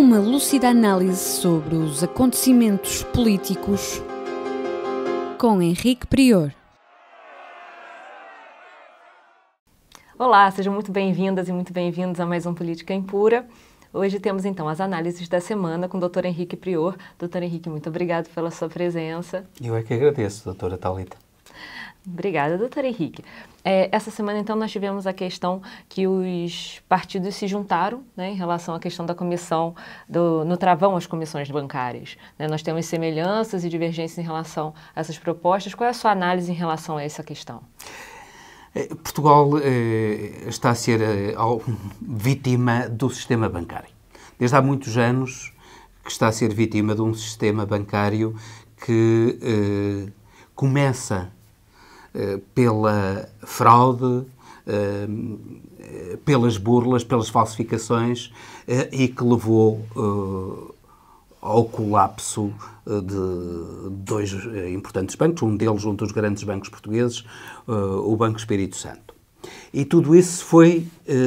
Uma lúcida análise sobre os acontecimentos políticos com Henrique Prior. Olá, sejam muito bem-vindas e muito bem-vindos a mais um Política Impura. Hoje temos então as análises da semana com o Dr. Henrique Prior. Dr. Henrique, muito obrigado pela sua presença. Eu é que agradeço, doutora Thalita. Obrigada, doutor Henrique. Essa semana, então, nós tivemos a questão que os partidos se juntaram, né, em relação à questão da comissão, no travão às comissões bancárias. Né? Nós temos semelhanças e divergências em relação a essas propostas. Qual é a sua análise em relação a essa questão? Portugal está a ser vítima do sistema bancário. Desde há muitos anos que está a ser vítima de um sistema bancário que começa pela fraude, pelas burlas, pelas falsificações e que levou ao colapso de dois importantes bancos, um deles um dos grandes bancos portugueses, o Banco Espírito Santo. E tudo isso foi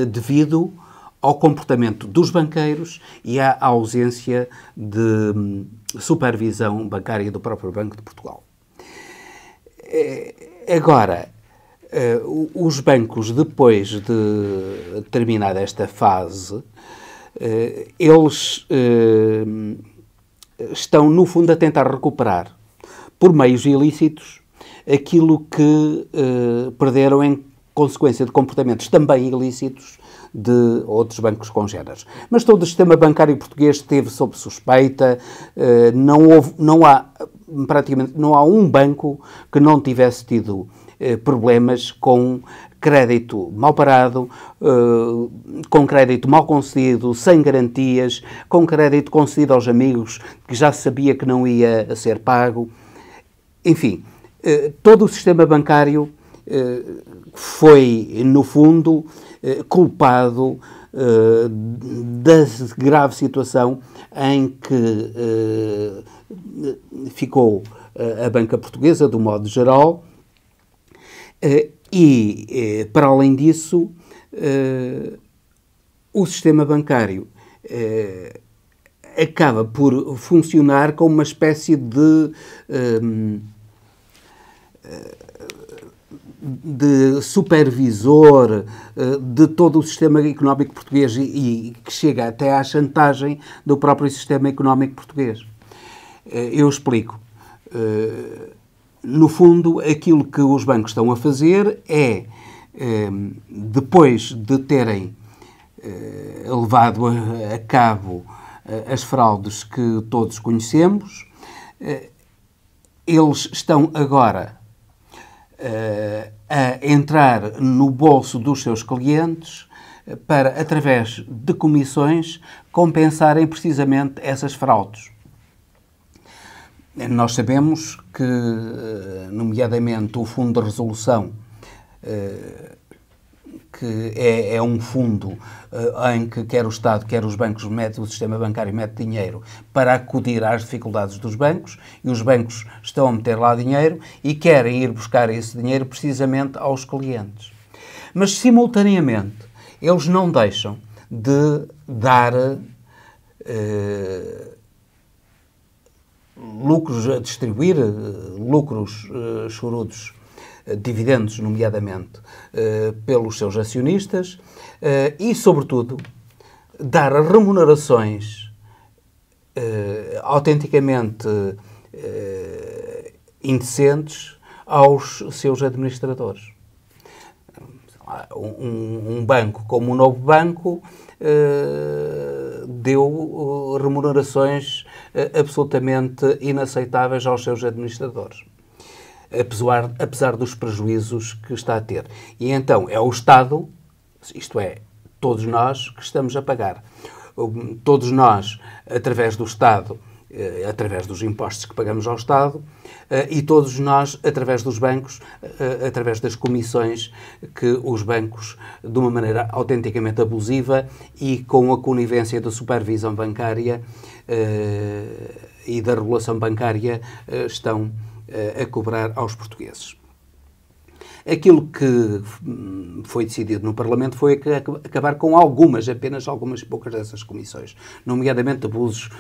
devido ao comportamento dos banqueiros e à ausência de supervisão bancária do próprio Banco de Portugal. Agora, os bancos, depois de terminada esta fase, eles estão, no fundo, a tentar recuperar, por meios ilícitos, aquilo que perderam em consequência de comportamentos também ilícitos de outros bancos congêneres. Mas todo o sistema bancário português esteve sob suspeita, praticamente não há um banco que não tivesse tido problemas com crédito mal parado, com crédito mal concedido, sem garantias, com crédito concedido aos amigos que já sabia que não ia ser pago. Enfim, todo o sistema bancário foi, no fundo, culpado da grave situação em que ficou a banca portuguesa, do modo geral, e, para além disso, o sistema bancário acaba por funcionar como uma espécie de supervisor de todo o sistema económico português e que chega até à chantagem do próprio sistema económico português. Eu explico. No fundo, aquilo que os bancos estão a fazer é, depois de terem levado a cabo as fraudes que todos conhecemos, eles estão agora a entrar no bolso dos seus clientes para, através de comissões, compensarem precisamente essas fraudes. Nós sabemos que, nomeadamente, o Fundo de Resolução, que é um fundo em que quer o Estado, quer os bancos, o sistema bancário mete dinheiro para acudir às dificuldades dos bancos, e os bancos estão a meter lá dinheiro e querem ir buscar esse dinheiro precisamente aos clientes. Mas, simultaneamente, eles não deixam de dar lucros a distribuir, lucros chorudos, dividendos, nomeadamente, pelos seus acionistas e, sobretudo, dar remunerações autenticamente indecentes aos seus administradores. Um banco como o Novo Banco deu remunerações absolutamente inaceitáveis aos seus administradores, apesar dos prejuízos que está a ter. E então é o Estado, isto é, todos nós, que estamos a pagar. Todos nós, através do Estado, através dos impostos que pagamos ao Estado, e todos nós, através dos bancos, através das comissões que os bancos, de uma maneira autenticamente abusiva e com a conivência da supervisão bancária e da regulação bancária, estão a cobrar aos portugueses. Aquilo que foi decidido no Parlamento foi acabar com apenas algumas poucas dessas comissões, nomeadamente abusos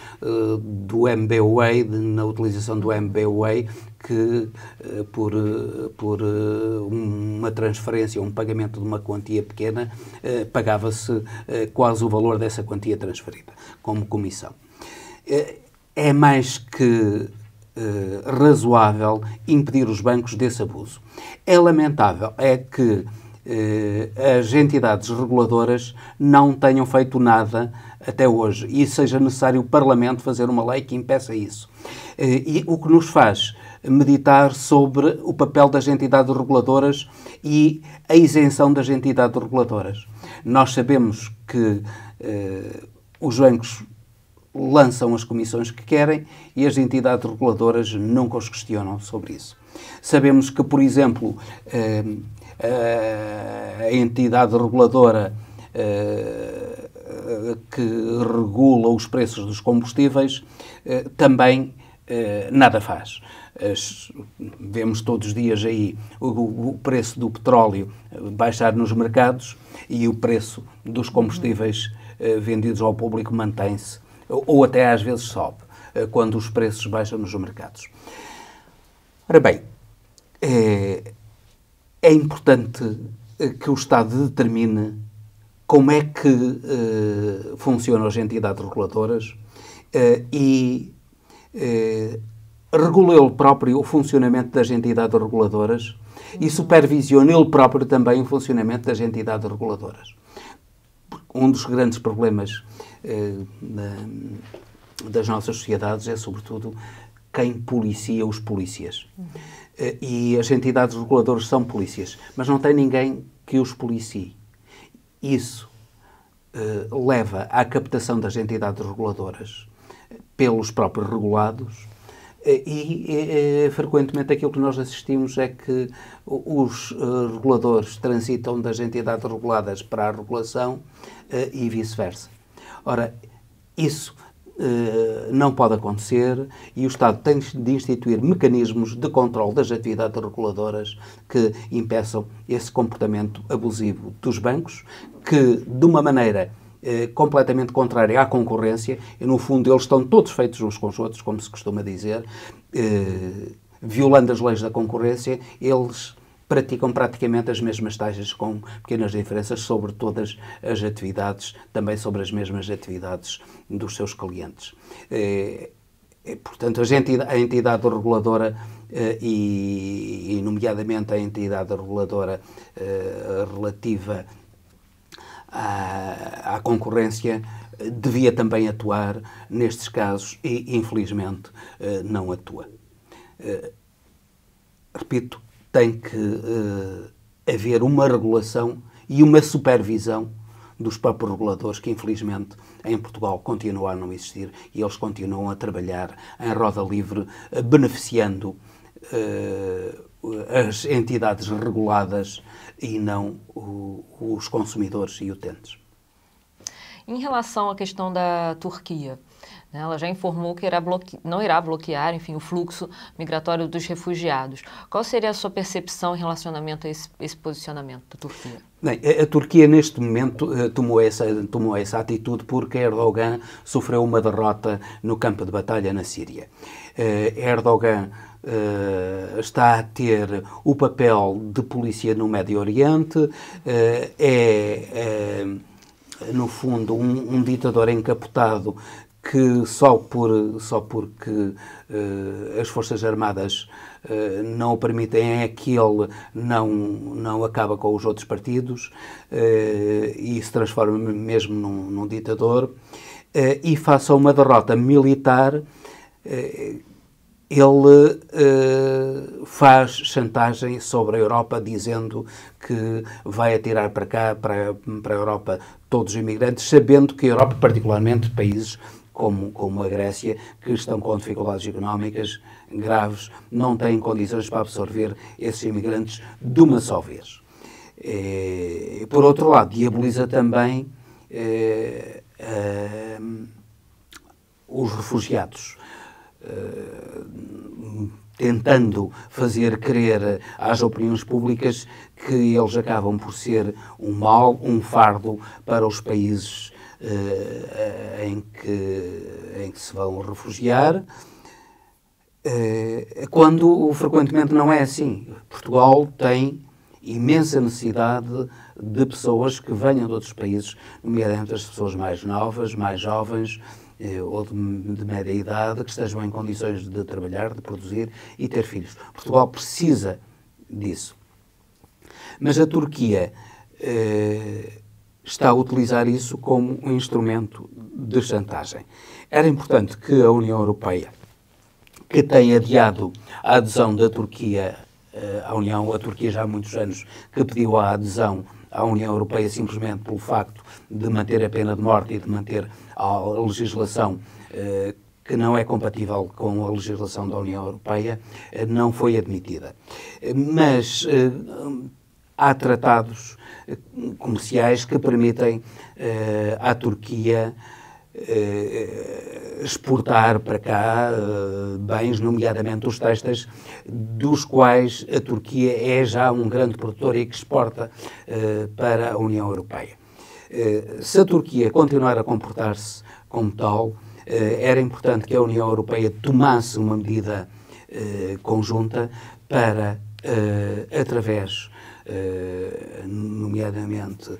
do MBWay, na utilização do MBWay, que por uma transferência, um pagamento de uma quantia pequena, pagava-se quase o valor dessa quantia transferida, como comissão. É mais que razoável impedir os bancos desse abuso. É lamentável que as entidades reguladoras não tenham feito nada até hoje e seja necessário o Parlamento fazer uma lei que impeça isso. E o que nos faz meditar sobre o papel das entidades reguladoras e a isenção das entidades reguladoras. Nós sabemos que os bancos lançam as comissões que querem e as entidades reguladoras nunca os questionam sobre isso. Sabemos que, por exemplo, a entidade reguladora que regula os preços dos combustíveis também nada faz. Vemos todos os dias aí o preço do petróleo baixar nos mercados e o preço dos combustíveis vendidos ao público mantém-se, ou até às vezes sobe, quando os preços baixam nos mercados. Ora bem, é importante que o Estado determine como é que funcionam as entidades reguladoras e regula ele próprio o funcionamento das entidades reguladoras e supervisiona ele próprio também o funcionamento das entidades reguladoras. Um dos grandes problemas das nossas sociedades é, sobretudo, quem policia os polícias. E as entidades reguladoras são polícias, mas não tem ninguém que os policie. Isso leva à captação das entidades reguladoras pelos próprios regulados e frequentemente aquilo que nós assistimos é que os reguladores transitam das entidades reguladas para a regulação e vice-versa. Ora, isso não pode acontecer e o Estado tem de instituir mecanismos de controle das atividades reguladoras que impeçam esse comportamento abusivo dos bancos, que, de uma maneira completamente contrária à concorrência, e no fundo eles estão todos feitos uns com os outros, como se costuma dizer, violando as leis da concorrência, eles praticam praticamente as mesmas taxas com pequenas diferenças sobre todas as atividades, também sobre as mesmas atividades dos seus clientes. Portanto, a entidade reguladora e nomeadamente a entidade reguladora relativa à concorrência devia também atuar nestes casos e, infelizmente, não atua. Repito, tem que haver uma regulação e uma supervisão dos próprios reguladores que, infelizmente, em Portugal continuam a não existir e eles continuam a trabalhar em roda livre, beneficiando as entidades reguladas e não os consumidores e utentes. Em relação à questão da Turquia, ela já informou que não irá bloquear, enfim, o fluxo migratório dos refugiados. Qual seria a sua percepção em relacionamento a esse posicionamento da Turquia? Bem, a Turquia, neste momento, tomou essa atitude porque Erdogan sofreu uma derrota no campo de batalha na Síria. Erdogan está a ter o papel de polícia no Médio Oriente, no fundo, um ditador encapotado que só porque as Forças Armadas não o permitem é que ele não acaba com os outros partidos e se transforma mesmo num ditador. E face a uma derrota militar, ele faz chantagem sobre a Europa, dizendo que vai atirar para cá, para a Europa, todos os imigrantes, sabendo que a Europa, particularmente países como a Grécia, que estão com dificuldades económicas graves, não têm condições para absorver esses imigrantes de uma só vez. Por outro lado, diaboliza também os refugiados. tentando fazer crer às opiniões públicas que eles acabam por ser um mal, um fardo para os países em que se vão refugiar, quando frequentemente não é assim. Portugal tem imensa necessidade de pessoas que venham de outros países, nomeadamente as pessoas mais novas, mais jovens, ou de média idade, que estejam em condições de trabalhar, de produzir e ter filhos. Portugal precisa disso. Mas a Turquia está a utilizar isso como um instrumento de chantagem. Era importante que a União Europeia, que tem adiado a adesão da Turquia à União, a Turquia já há muitos anos que pediu a adesão à União Europeia simplesmente pelo facto de manter a pena de morte e de manter a legislação que não é compatível com a legislação da União Europeia, não foi admitida. Mas há tratados comerciais que permitem à Turquia exportar para cá bens, nomeadamente os têxteis, dos quais a Turquia é já um grande produtor e que exporta para a União Europeia. Se a Turquia continuar a comportar-se como tal, era importante que a União Europeia tomasse uma medida conjunta para, através, nomeadamente,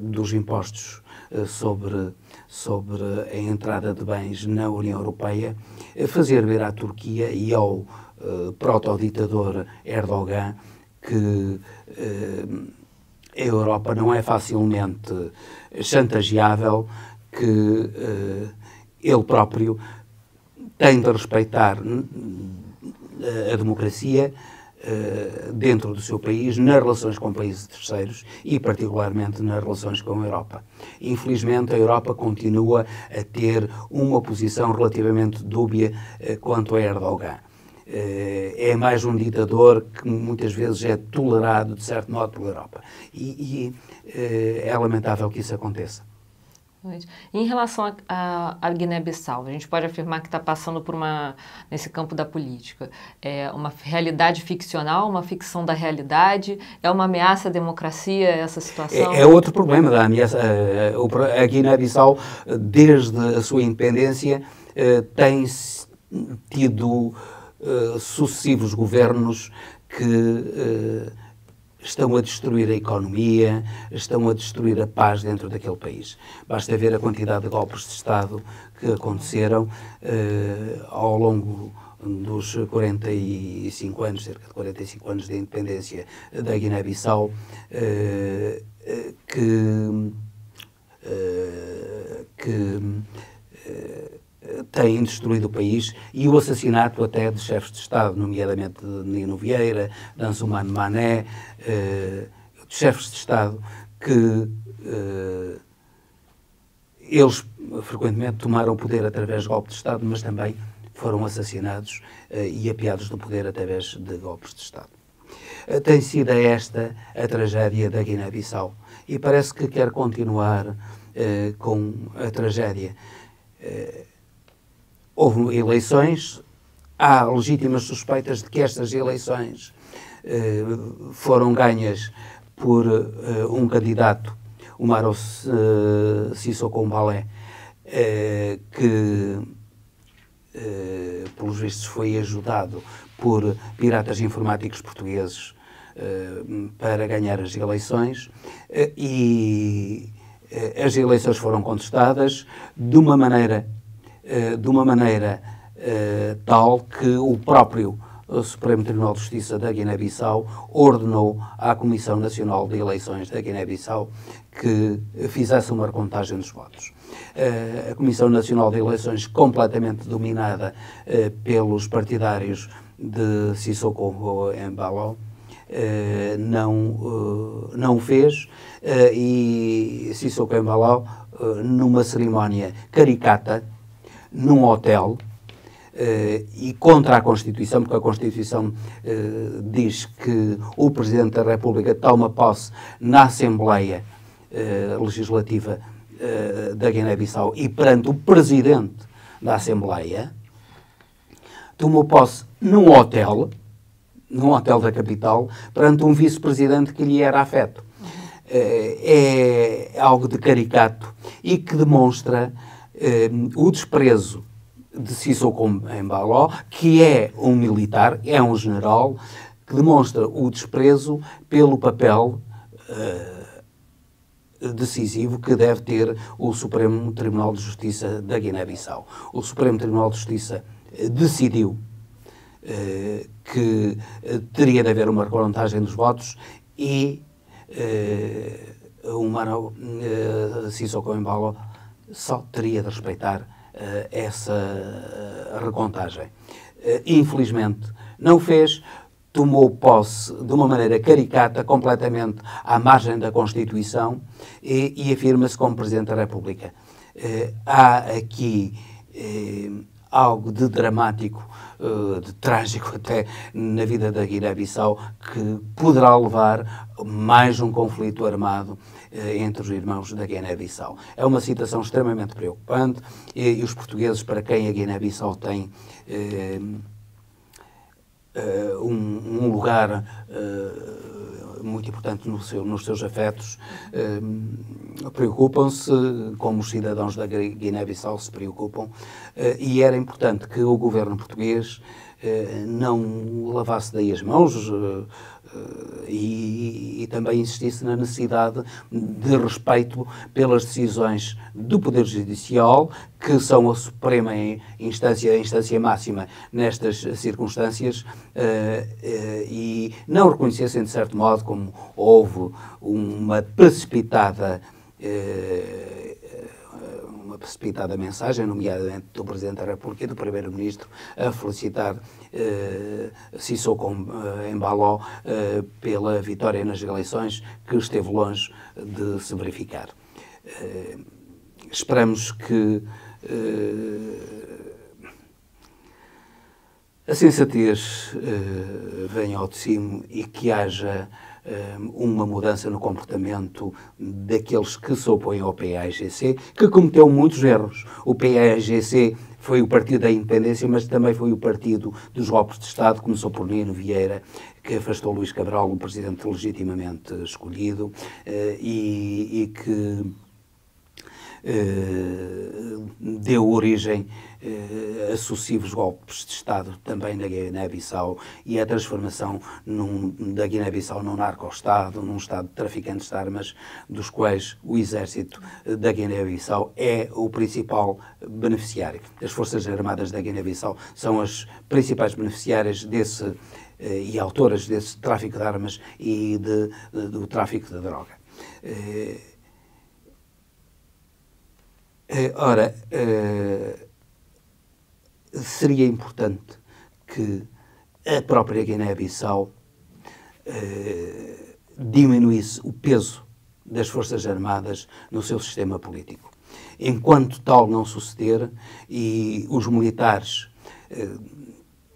dos impostos sobre a entrada de bens na União Europeia, fazer ver à Turquia e ao proto-ditador Erdogan que a Europa não é facilmente chantageável, que ele próprio tem de respeitar a democracia dentro do seu país, nas relações com países terceiros e, particularmente, nas relações com a Europa. Infelizmente, a Europa continua a ter uma posição relativamente dúbia quanto a Erdogan. É mais um ditador que muitas vezes é tolerado, de certo modo, pela Europa. E é lamentável que isso aconteça. Em relação à Guiné-Bissau, a gente pode afirmar que está passando por nesse campo da política, uma realidade ficcional, uma ficção da realidade, é uma ameaça à democracia essa situação? É outro problema da ameaça. A Guiné-Bissau, desde a sua independência, tem tido sucessivos governos que estão a destruir a economia, estão a destruir a paz dentro daquele país. Basta ver a quantidade de golpes de Estado que aconteceram ao longo dos 45 anos, cerca de 45 anos de independência da Guiné-Bissau, que têm destruído o país, e o assassinato até de chefes de Estado, nomeadamente de Nino Vieira, de Ansoumana Mané, de chefes de Estado que eles frequentemente tomaram o poder através de golpes de Estado, mas também foram assassinados e apeados do poder através de golpes de Estado. Tem sido esta a tragédia da Guiné-Bissau e parece que quer continuar com a tragédia. Houve eleições, há legítimas suspeitas de que estas eleições foram ganhas por um candidato, o Umaro Sissoko Embalé, que, pelos vistos, foi ajudado por piratas informáticos portugueses para ganhar as eleições, e as eleições foram contestadas de uma maneira tal que o próprio Supremo Tribunal de Justiça da Guiné-Bissau ordenou à Comissão Nacional de Eleições da Guiné-Bissau que fizesse uma recontagem dos votos. A Comissão Nacional de Eleições, completamente dominada pelos partidários de Sissoko Embalé, não o fez, e Sissoko Embalé, numa cerimónia caricata, num hotel, e contra a Constituição, porque a Constituição diz que o Presidente da República toma posse na Assembleia Legislativa da Guiné-Bissau e perante o Presidente da Assembleia, tomou posse num hotel da capital, perante um vice-presidente que lhe era afeto. É algo de caricato e que demonstra o desprezo de Sissoko Embaló, que é um militar, é um general, que demonstra o desprezo pelo papel decisivo que deve ter o Supremo Tribunal de Justiça da Guiné-Bissau. O Supremo Tribunal de Justiça decidiu que teria de haver uma recontagem dos votos e Sissoko Embaló só teria de respeitar essa recontagem. Infelizmente, não o fez, tomou posse de uma maneira caricata, completamente à margem da Constituição, e afirma-se como Presidente da República. Há aqui algo de dramático, de trágico até, na vida da Guiné-Bissau, que poderá levar mais um conflito armado entre os irmãos da Guiné-Bissau. É uma situação extremamente preocupante e os portugueses, para quem a Guiné-Bissau tem um lugar muito importante nos seus afetos, preocupam-se, como os cidadãos da Guiné-Bissau se preocupam, e era importante que o governo português não lavasse daí as mãos e também insistisse na necessidade de respeito pelas decisões do Poder Judicial, que são a suprema instância, a instância máxima nestas circunstâncias, e não reconhecessem, de certo modo, como houve uma precipitada mensagem, nomeadamente do Presidente da República e do Primeiro-Ministro, a felicitar Sissoko Embaló pela vitória nas eleições, que esteve longe de se verificar. Esperamos que a sensatez venha ao de cima e que haja uma mudança no comportamento daqueles que se opõem ao PAIGC, que cometeu muitos erros. O PAIGC foi o partido da independência, mas também foi o partido dos golpes de Estado. Começou por Nino Vieira, que afastou Luís Cabral, um presidente legitimamente escolhido, e que deu origem a sucessivos golpes de Estado também na Guiné-Bissau e a transformação da Guiné-Bissau num narco-Estado, num Estado de traficantes de armas, dos quais o exército da Guiné-Bissau é o principal beneficiário. As Forças Armadas da Guiné-Bissau são as principais beneficiárias desse e autoras desse tráfico de armas e do tráfico de droga. Ora, seria importante que a própria Guiné-Bissau diminuísse o peso das Forças Armadas no seu sistema político. Enquanto tal não suceder, e os militares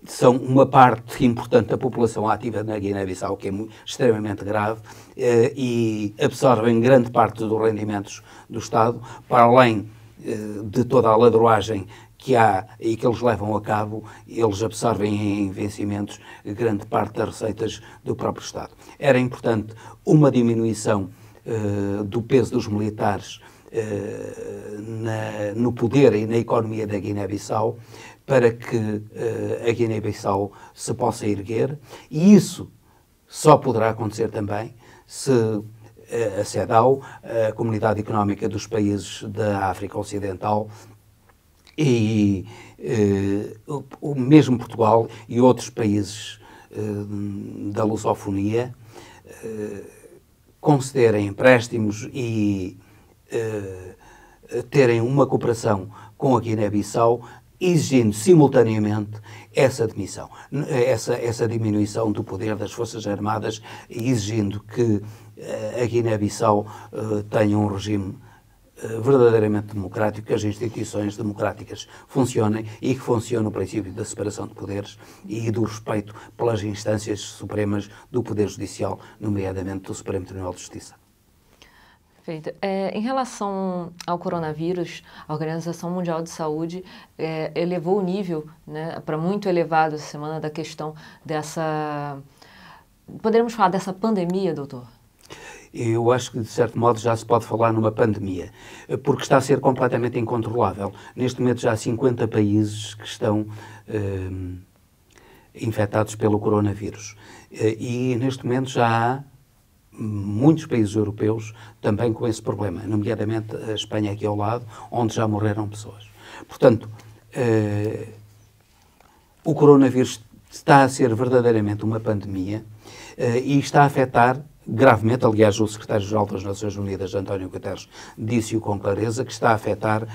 são uma parte importante da população ativa na Guiné-Bissau, que é extremamente grave, e absorvem grande parte dos rendimentos do Estado, para além de toda a ladroagem que há e que eles levam a cabo, eles absorvem em vencimentos grande parte das receitas do próprio Estado. Era importante uma diminuição do peso dos militares no poder e na economia da Guiné-Bissau, para que a Guiné-Bissau se possa erguer, e isso só poderá acontecer também se a CEDAW, a Comunidade Económica dos Países da África Ocidental, e o mesmo Portugal e outros países da lusofonia concederem empréstimos e terem uma cooperação com a Guiné-Bissau, exigindo simultaneamente essa diminuição do poder das Forças Armadas, exigindo que a Guiné-Bissau tenha um regime verdadeiramente democrático, que as instituições democráticas funcionem e que funcione o princípio da separação de poderes e do respeito pelas instâncias supremas do Poder Judicial, nomeadamente do Supremo Tribunal de Justiça. Perfeito. Em relação ao coronavírus, a Organização Mundial de Saúde elevou o nível, né, para muito elevado essa semana da questão dessa... Poderíamos falar dessa pandemia, doutor? Eu acho que, de certo modo, já se pode falar numa pandemia, porque está a ser completamente incontrolável. Neste momento já há 50 países que estão infectados pelo coronavírus. E, neste momento, já há muitos países europeus também com esse problema, nomeadamente a Espanha aqui ao lado, onde já morreram pessoas. Portanto, o coronavírus está a ser verdadeiramente uma pandemia e está a afetar gravemente, aliás, o secretário-geral das Nações Unidas, António Guterres, disse-o com clareza, que está a afetar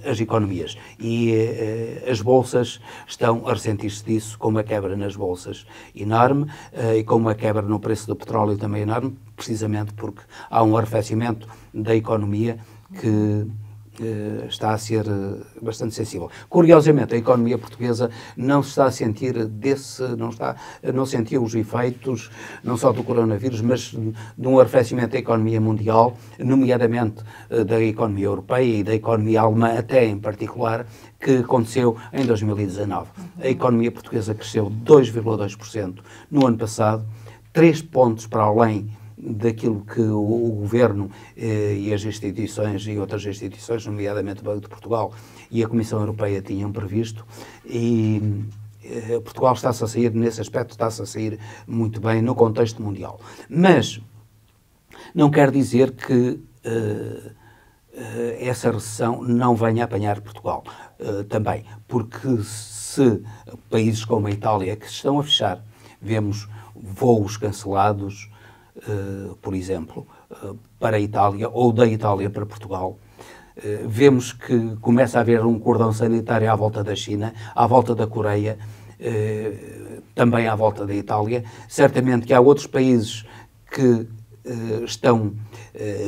as economias. E as bolsas estão a ressentir-se disso, com uma quebra nas bolsas enorme e com uma quebra no preço do petróleo também enorme, precisamente porque há um arrefecimento da economia que está a ser bastante sensível. Curiosamente, a economia portuguesa não se está a sentir não sentiu os efeitos, não só do coronavírus, mas de um arrefecimento da economia mundial, nomeadamente da economia europeia e da economia alemã, até em particular, que aconteceu em 2019. A economia portuguesa cresceu 2,2% no ano passado, 3 pontos para além daquilo que o Governo e as instituições e outras instituições, nomeadamente o Banco de Portugal e a Comissão Europeia, tinham previsto, e Portugal está-se a sair, nesse aspecto, está-se a sair muito bem no contexto mundial. Mas não quer dizer que essa recessão não venha a apanhar Portugal também, porque se países como a Itália, que se estão a fechar, vemos voos cancelados, por exemplo, para a Itália ou da Itália para Portugal. Vemos que começa a haver um cordão sanitário à volta da China, à volta da Coreia, também à volta da Itália. Certamente que há outros países que estão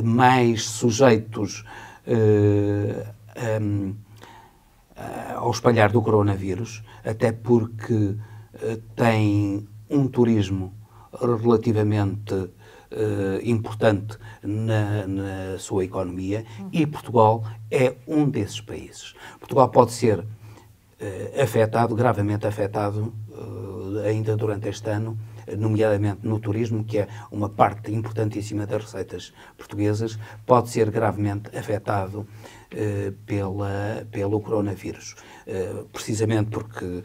mais sujeitos ao espalhar do coronavírus, até porque têm um turismo relativamente importante na sua economia, e Portugal é um desses países. Portugal pode ser gravemente afetado ainda durante este ano, nomeadamente no turismo, que é uma parte importantíssima das receitas portuguesas, pode ser gravemente afetado pelo coronavírus, precisamente porque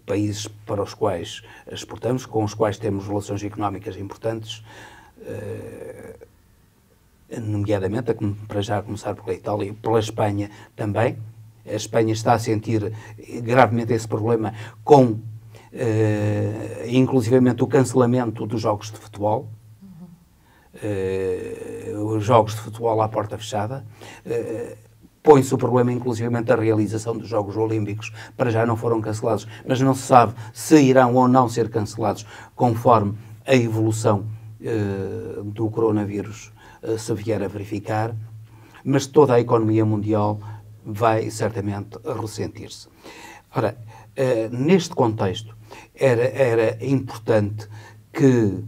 países para os quais exportamos, com os quais temos relações económicas importantes, nomeadamente, para já começar pela Itália e pela Espanha também. A Espanha está a sentir gravemente esse problema com, inclusivamente, o cancelamento dos jogos de futebol, os jogos de futebol à porta fechada. Põe-se o problema, inclusivamente, da realização dos Jogos Olímpicos, para já não foram cancelados, mas não se sabe se irão ou não ser cancelados, conforme a evolução do coronavírus se vier a verificar, mas toda a economia mundial vai certamente ressentir-se. Ora, neste contexto, era importante que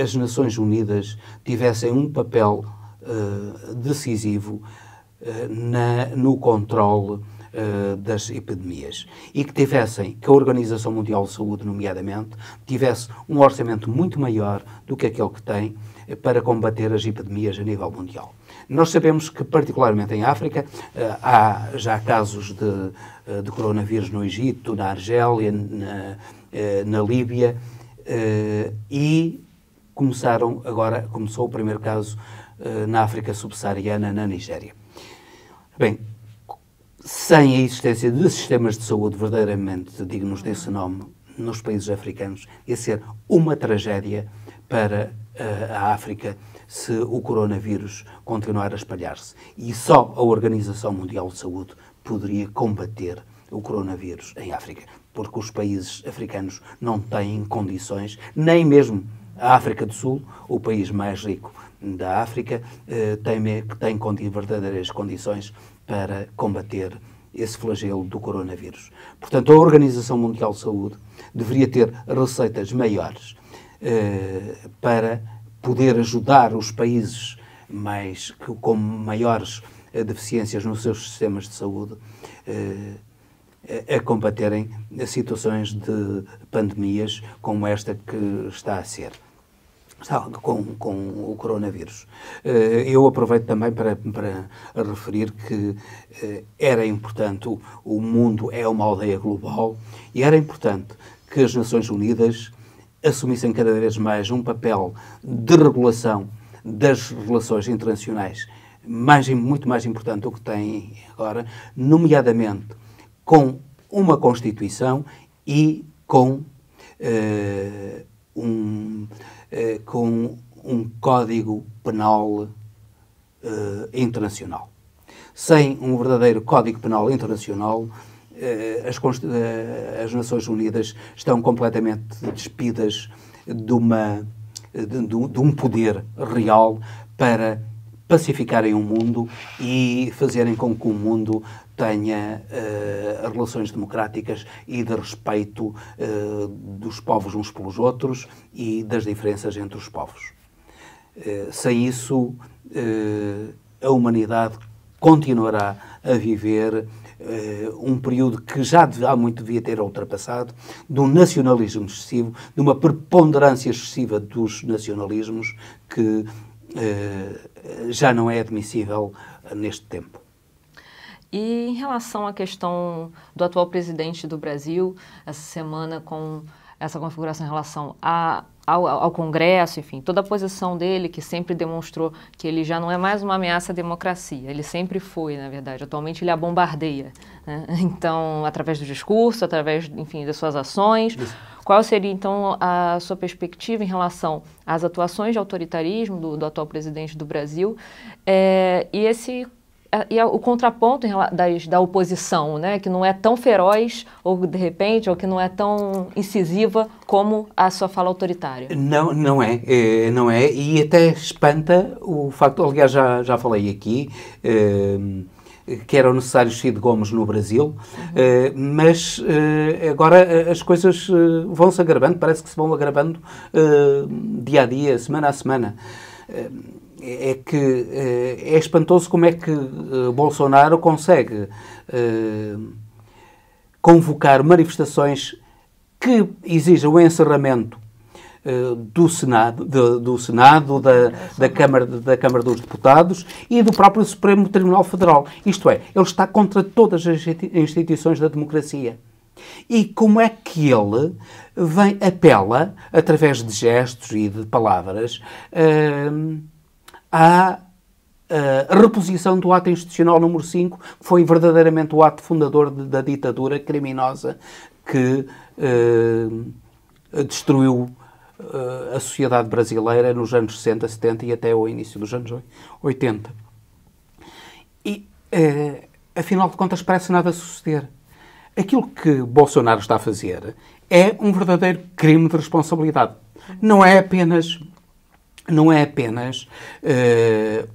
as Nações Unidas tivessem um papel decisivo no controle das epidemias, e que a Organização Mundial de Saúde, nomeadamente, tivesse um orçamento muito maior do que aquele que tem para combater as epidemias a nível mundial. Nós sabemos que, particularmente em África, há já casos de coronavírus no Egito, na Argélia, na Líbia, e começou o primeiro caso na África subsaariana, na Nigéria. Bem, sem a existência de sistemas de saúde verdadeiramente dignos desse nome nos países africanos, ia ser uma tragédia para a África se o coronavírus continuar a espalhar-se. E só a Organização Mundial de Saúde poderia combater o coronavírus em África, porque os países africanos não têm condições, nem mesmo a África do Sul, o país mais rico da África, tem verdadeiras condições para combater esse flagelo do coronavírus. Portanto, a Organização Mundial de Saúde deveria ter receitas maiores para poder ajudar os países com maiores deficiências nos seus sistemas de saúde a combaterem situações de pandemias como esta que está a ser. Com o coronavírus. Eu aproveito também para referir que era importante, o mundo é uma aldeia global, e era importante que as Nações Unidas assumissem cada vez mais um papel de regulação das relações internacionais, muito mais importante do que tem agora, nomeadamente com uma Constituição e com um Código Penal internacional. Sem um verdadeiro Código Penal internacional, as Nações Unidas estão completamente despidas de um poder real para pacificarem o mundo e fazerem com que o mundo tenha relações democráticas e de respeito dos povos uns pelos outros e das diferenças entre os povos. Sem isso, a humanidade continuará a viver um período que já há muito devia ter ultrapassado, de um nacionalismo excessivo, de uma preponderância excessiva dos nacionalismos que já não é admissível neste tempo. E em relação à questão do atual presidente do Brasil, essa semana com essa configuração em relação ao Congresso, enfim, toda a posição dele, que sempre demonstrou que ele já não é mais uma ameaça à democracia, ele sempre foi, na verdade, atualmente ele a bombardeia, né? Então, através do discurso, através, enfim, das suas ações. Qual seria, então, a sua perspectiva em relação às atuações de autoritarismo do atual presidente do Brasil e o contraponto da oposição, né, que não é tão feroz, ou de repente, ou que não é tão incisiva como a sua fala autoritária? Não é, e até espanta o facto, aliás, já falei aqui, que eram necessários Cid Gomes no Brasil, mas agora as coisas vão-se agravando, parece que se vão agravando dia a dia, semana a semana. É que é espantoso como é que Bolsonaro consegue convocar manifestações que exigem o encerramento do Senado, da Câmara dos Deputados e do próprio Supremo Tribunal Federal. Isto é, ele está contra todas as instituições da democracia. E como é que ele apela, através de gestos e de palavras, à reposição do ato institucional número 5, que foi verdadeiramente o ato fundador da ditadura criminosa que destruiu a sociedade brasileira nos anos 60, 70 e até ao início dos anos 80. E, afinal de contas, parece nada suceder. Aquilo que Bolsonaro está a fazer é um verdadeiro crime de responsabilidade. Não é apenas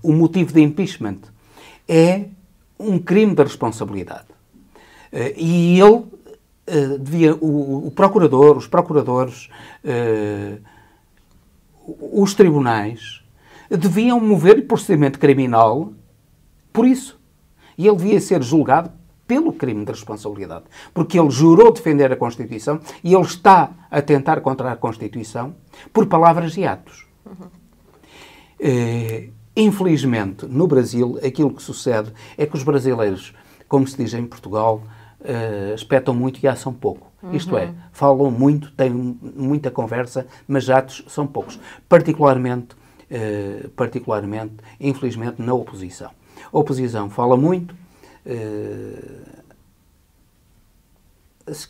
o motivo de impeachment. É um crime de responsabilidade. E ele devia, os procuradores, os tribunais, deviam mover o procedimento criminal por isso. E ele devia ser julgado pelo crime de responsabilidade. Porque ele jurou defender a Constituição e ele está a tentar contra a Constituição por palavras e atos. Infelizmente, no Brasil, aquilo que sucede é que os brasileiros, como se diz em Portugal, espetam muito e açam pouco. Isto é, falam muito, têm muita conversa, mas atos são poucos. Particularmente, infelizmente, na oposição. A oposição fala muito, se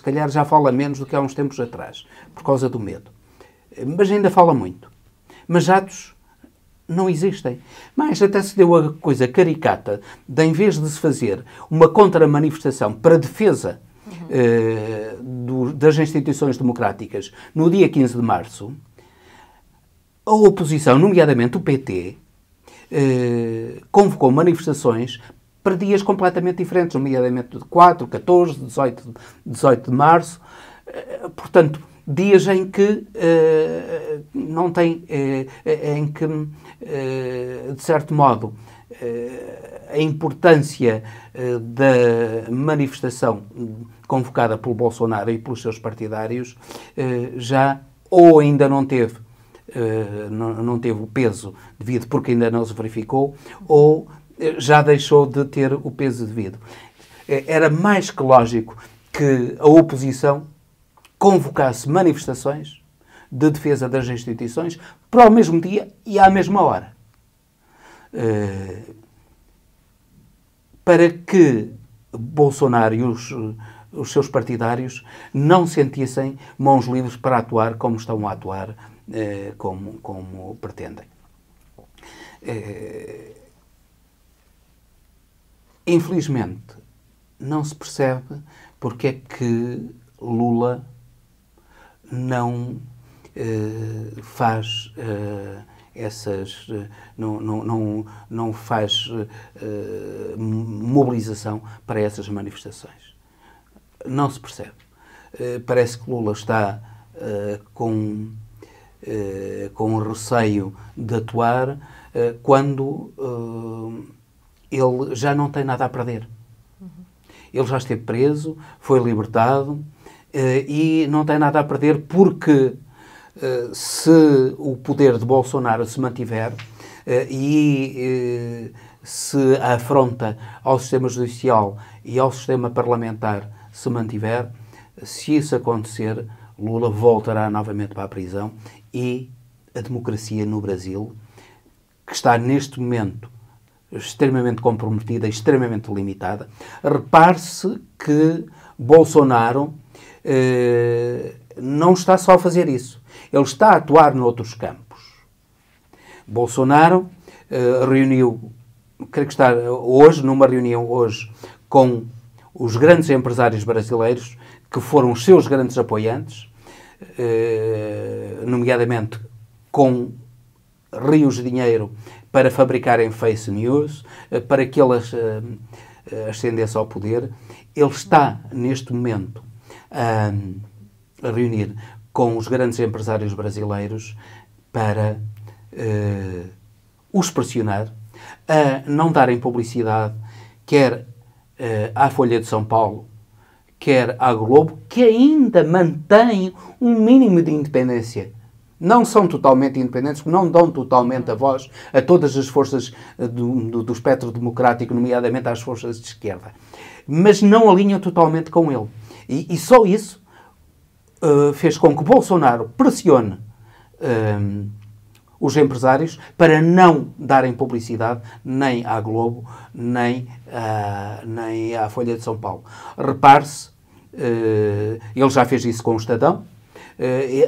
calhar já fala menos do que há uns tempos atrás, por causa do medo. Mas ainda fala muito. Mas atos não existem. Mas até se deu a coisa caricata de, em vez de se fazer uma contra-manifestação para defesa das instituições democráticas no dia 15 de março, a oposição, nomeadamente o PT, convocou manifestações para dias completamente diferentes, nomeadamente de 4, 14, 18 de março. Portanto, dias em que não tem, em que, de certo modo, a importância da manifestação convocada pelo Bolsonaro e pelos seus partidários já ou ainda não teve, não teve o peso devido porque ainda não se verificou, ou já deixou de ter o peso devido. Era mais que lógico que a oposição convocasse manifestações de defesa das instituições para o mesmo dia e à mesma hora. Para que Bolsonaro e os seus partidários não sentissem mãos livres para atuar como estão a atuar, como pretendem. Infelizmente, não se percebe porque é que Lula não faz essas, não faz mobilização para essas manifestações. Não se percebe. Parece que Lula está com receio de atuar quando ele já não tem nada a perder. Ele já esteve preso, foi libertado e não tem nada a perder porque se o poder de Bolsonaro se mantiver e se a afronta ao sistema judicial e ao sistema parlamentar se mantiver, se isso acontecer, Lula voltará novamente para a prisão e a democracia no Brasil, que está neste momento extremamente comprometida e extremamente limitada. Repare-se que Bolsonaro não está só a fazer isso. Ele está a atuar noutros campos. Bolsonaro reuniu, creio que está hoje, numa reunião hoje, com os grandes empresários brasileiros, que foram os seus grandes apoiantes, nomeadamente com rios de dinheiro para fabricarem fake news, para que eles ascendessem ao poder. Ele está, neste momento, a reunir com os grandes empresários brasileiros para os pressionar a não darem publicidade, quer à Folha de São Paulo, quer à Globo, que ainda mantém um mínimo de independência. Não são totalmente independentes, não dão totalmente a voz a todas as forças do espectro democrático, nomeadamente às forças de esquerda. Mas não alinham totalmente com ele. E só isso fez com que Bolsonaro pressione os empresários para não darem publicidade nem à Globo, nem à Folha de São Paulo. Repare-se, ele já fez isso com o Estadão,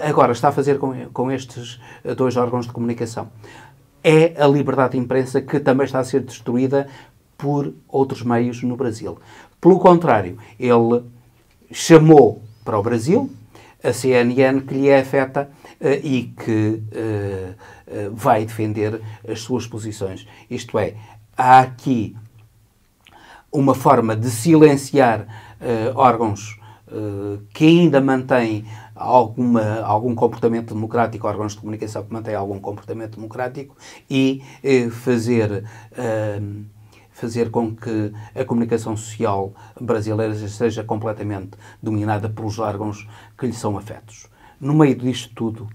agora está a fazer com estes dois órgãos de comunicação. É a liberdade de imprensa que também está a ser destruída por outros meios no Brasil. Pelo contrário, ele chamou para o Brasil a CNN, que lhe é afeta e que vai defender as suas posições. Isto é, há aqui uma forma de silenciar órgãos que ainda mantêm algum comportamento democrático, órgãos de comunicação que mantêm algum comportamento democrático, e fazer com que a comunicação social brasileira seja completamente dominada pelos órgãos que lhe são afetos. No meio disto tudo,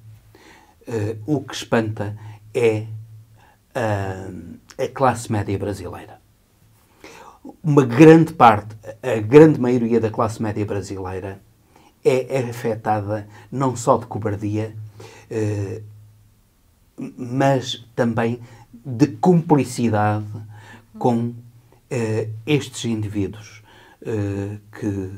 o que espanta é a classe média brasileira. Uma grande parte, a grande maioria da classe média brasileira é afetada não só de cobardia, mas também de cumplicidade com estes indivíduos que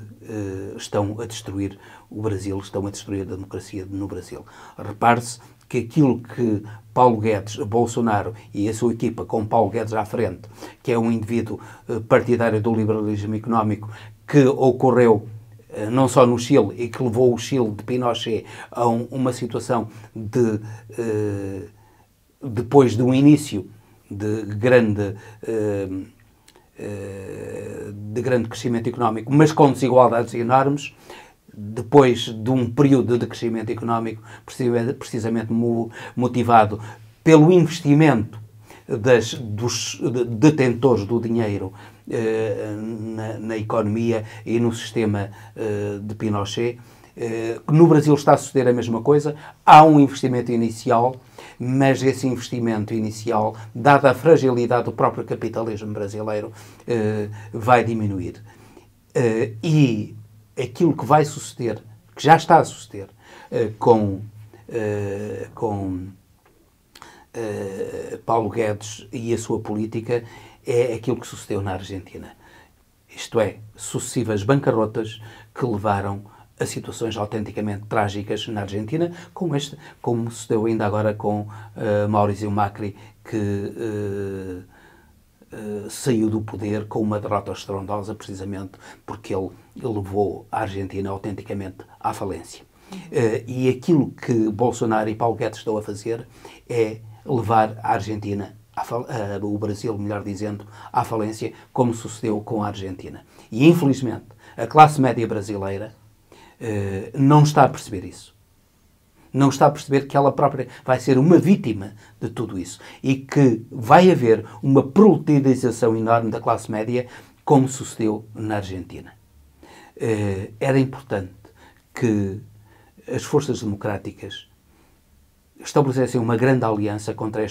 estão a destruir o Brasil, estão a destruir a democracia no Brasil. Repare-se que aquilo que Paulo Guedes, Bolsonaro e a sua equipa, com Paulo Guedes à frente, que é um indivíduo partidário do liberalismo económico, que ocorreu não só no Chile e que levou o Chile de Pinochet a uma situação de depois de um início de grande crescimento económico, mas com desigualdades enormes, depois de um período de crescimento económico precisamente motivado pelo investimento dos detentores do dinheiro na economia e no sistema de Pinochet. No Brasil está a suceder a mesma coisa. Há um investimento inicial, mas esse investimento inicial, dada a fragilidade do próprio capitalismo brasileiro, vai diminuir. E aquilo que vai suceder, que já está a suceder, com Paulo Guedes e a sua política, é aquilo que sucedeu na Argentina. Isto é, sucessivas bancarrotas que levaram a situações autenticamente trágicas na Argentina, como sucedeu ainda agora com Maurício Macri, que saiu do poder com uma derrota estrondosa, precisamente porque ele levou a Argentina autenticamente à falência. E aquilo que Bolsonaro e Paulo Guedes estão a fazer é levar a Argentina, o Brasil, melhor dizendo, à falência, como sucedeu com a Argentina. E, infelizmente, a classe média brasileira não está a perceber isso. Não está a perceber que ela própria vai ser uma vítima de tudo isso e que vai haver uma proletarização enorme da classe média, como sucedeu na Argentina. Era importante que as forças democráticas estabelecessem uma grande aliança contra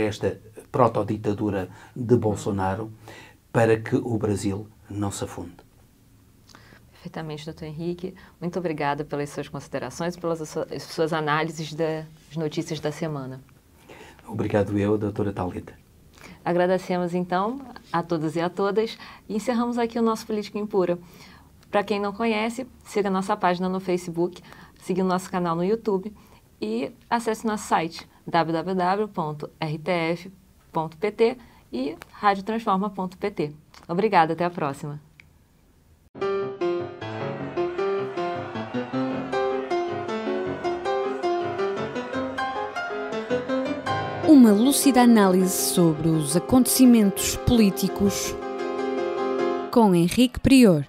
esta proto-ditadura de Bolsonaro, para que o Brasil não se afunde. Perfeitamente, doutor Henrique. Muito obrigada pelas suas considerações e pelas suas análises das notícias da semana. Obrigado eu, doutora Thalita. Agradecemos, então, a todos e a todas e encerramos aqui o nosso Política Impura. Para quem não conhece, siga nossa página no Facebook, siga o nosso canal no YouTube e acesse nosso site www.rtf.pt e radiotransforma.pt. Obrigada, até a próxima. Uma lúcida análise sobre os acontecimentos políticos com Henrique Prior.